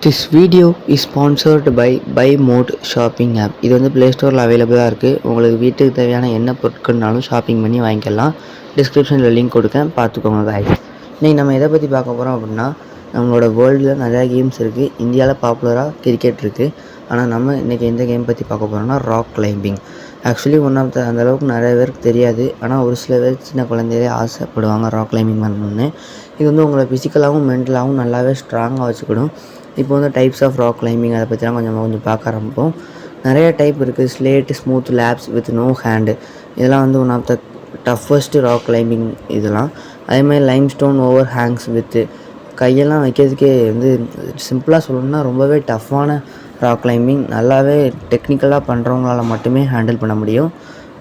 This video is sponsored by Buy Mode shopping app. இது வந்து play ஸ்டோரில் அவைலபிளாக இருக்குது. உங்களுக்கு வீட்டுக்கு தேவையான என்ன பொருட்கள்னாலும் ஷாப்பிங் பண்ணி வாங்கிக்கலாம். டிஸ்கிரிப்ஷனில் லிங்க் கொடுக்கேன், பார்த்துக்கோங்க guys. இன்றைக்கி நம்ம எதை பற்றி பார்க்க போகிறோம் அப்படின்னா, நம்மளோட வேர்ல்டில் நிறையா கேம்ஸ் இருக்குது. இந்தியாவில் பாப்புலராக கிரிக்கெட் இருக்குது. ஆனால் நம்ம இன்றைக்கி எந்த கேம் பற்றி பார்க்க போகிறோம்னா rock climbing. Actually one of அந்தளவுக்கு நிறைய பேருக்கு தெரியாது. ஆனால் ஒரு சில பேர் சின்ன குழந்தைகளே ஆசைப்படுவாங்க ராக் கிளைம்பிங் பண்ணணுன்னு. இது வந்து உங்களை ஃபிசிக்கலாகவும் மென்டலாகவும் நல்லாவே ஸ்ட்ராங்காக வச்சுக்கிடும். இப்போ வந்து டைப்ஸ் ஆஃப் ராக் கிளைம்பிங் அதை பற்றிலாம் கொஞ்சம் பார்க்க ஆரம்பிப்போம். நிறைய டைப் இருக்குது. Slate, smooth, laps with no hand. இதெல்லாம் வந்து one of the toughest rock climbing இதெல்லாம். அதேமாதிரி limestone overhangs with கையெல்லாம் வைக்கிறதுக்கே வந்து சிம்பிளாக சொல்லணும்னா ரொம்பவே டஃப்பான ராக் கிளைம்பிங். நல்லாவே டெக்னிக்கலாக பண்ணுறவங்களால மட்டுமே ஹேண்டில் பண்ண முடியும்.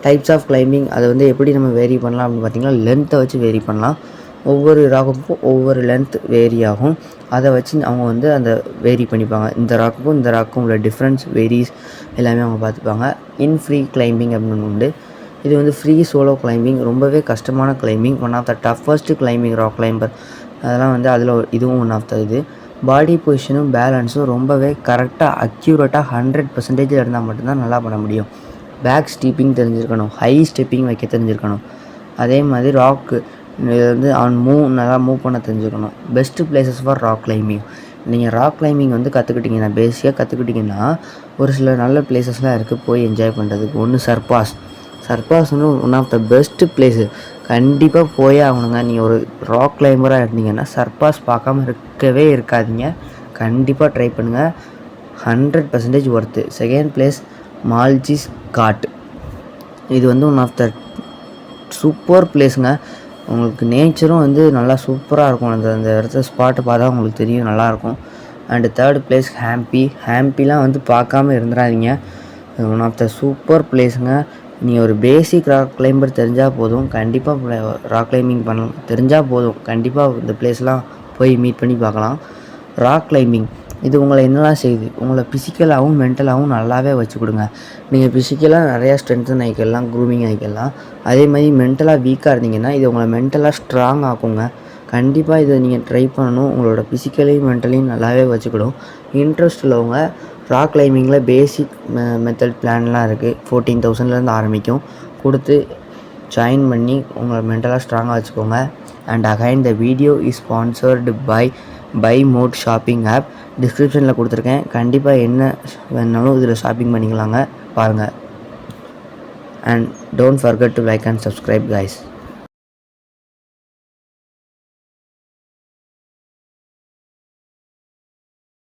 டைப்ஸ் ஆஃப் கிளைம்பிங் அதை வந்து எப்படி நம்ம வேரி பண்ணலாம் அப்படின்னு பார்த்திங்கன்னா, லென்த்தை வச்சு வேரி பண்ணலாம். ஒவ்வொரு ராக்குக்கும் ஒவ்வொரு லென்த் வேரி ஆகும். அதை வச்சு அவங்க வந்து அந்த வேரி பண்ணிப்பாங்க. இந்த ராக்குக்கும் இந்த ராக்கும் உள்ள டிஃப்ரென்ஸ் வேரிஸ் எல்லாமே அவங்க பார்த்துப்பாங்க. ஃப்ரீ கிளைம்பிங் அப்படின்னு உண்டு. இது வந்து ஃப்ரீ சோலோ கிளைம்பிங், ரொம்பவே கஷ்டமான climbing. One of the toughest climbing rock climber. அதெல்லாம் வந்து அதில் இதுவும் ஒன் ஆஃப் த இது. பாடி பொசிஷனும் பேலன்ஸும் ரொம்பவே கரெக்டாக அக்யூரேட்டாக 100% இருந்தால் மட்டும்தான் நல்லா பண்ண முடியும். பேக் ஸ்டீப்பிங் தெரிஞ்சிருக்கணும், ஹை ஸ்டெப்பிங் வைக்க தெரிஞ்சிருக்கணும். அதே மாதிரி ராக்கு இது வந்து நல்லா மூவ் பண்ண தெரிஞ்சுக்கணும். Best places for rock climbing. நீங்கள் ராக் கிளைம்பிங் வந்து கற்றுக்கிட்டிங்கன்னா, பேசிக்காக கற்றுக்கிட்டிங்கன்னா ஒரு சில நல்ல பிளேசஸ்லாம் இருக்குது போய் என்ஜாய் பண்ணுறதுக்கு. ஒன்று சர்பாஸ் வந்து one of the best place. கண்டிப்பாக போயே ஆகணுங்க. நீங்கள் ஒரு ராக் கிளைம்பராக இருந்தீங்கன்னா சர்பாஸ் பார்க்காம இருக்கவே இருக்காதீங்க. கண்டிப்பாக ட்ரை பண்ணுங்கள். 100% ஒர்த்து. செகண்ட் பிளேஸ் மால்ஜிஸ் காட். இது வந்து ஒன் ஆஃப் த சூப்பர் பிளேஸுங்க. உங்களுக்கு நேச்சரும் வந்து நல்லா சூப்பராக இருக்கும். அந்த இடத்துல ஸ்பாட்டை பார்த்தா உங்களுக்கு தெரியும், நல்லாயிருக்கும். அண்டு தேர்ட் பிளேஸ் ஹாம்பிலாம் வந்து பார்க்காம இருந்துடாதீங்க. ஒன் ஆஃப் த சூப்பர் பிளேஸுங்க. நீங்கள் ஒரு பேசிக் ராக் கிளைம்பர் தெரிஞ்சால் போதும், கண்டிப்பாக ராக் கிளைம்பிங் பண்ணலாம். தெரிஞ்சால் போதும், கண்டிப்பாக இந்த பிளேஸ்லாம் போய் மீட் பண்ணி பார்க்கலாம். ராக் கிளைம்பிங் இது உங்களை என்னெல்லாம் செய்யுது, உங்களை ஃபிசிக்கலாகவும் மென்டலாகவும் நல்லாவே வச்சு கொடுங்க. நீங்கள் ஃபிசிக்கலாக நிறையா ஸ்ட்ரென்த்தன் ஆகிக்கலாம், க்ரூமிங் ஆகிக்கலாம். அதே மாதிரி மென்டலாக வீக்காக இருந்தீங்கன்னா இது உங்களை மென்டலாக ஸ்ட்ராங் ஆக்குங்க. கண்டிப்பாக இதை நீங்கள் ட்ரை பண்ணணும். உங்களோட ஃபிசிக்கலையும் மென்டலையும் நல்லாவே வச்சுக்கிடும். இன்ட்ரெஸ்ட் உள்ளவங்க ராக் கிளைம்பிங்கில் பேசிக் மெத்தட் பிளான்லாம் இருக்குது. 14,000 ஆரம்பிக்கும். கொடுத்து ஜாயின் பண்ணி உங்களை மென்டலாக ஸ்ட்ராங்காக வச்சுக்கோங்க. And again the video is sponsored by Mode shopping app. டிஸ்கிரிப்ஷனில் கொடுத்துருக்கேன். கண்டிப்பாக என்ன வேணாலும் இதில் ஷாப்பிங் பண்ணிக்கலாங்க. பாருங்கள். And don't forget to like and subscribe guys.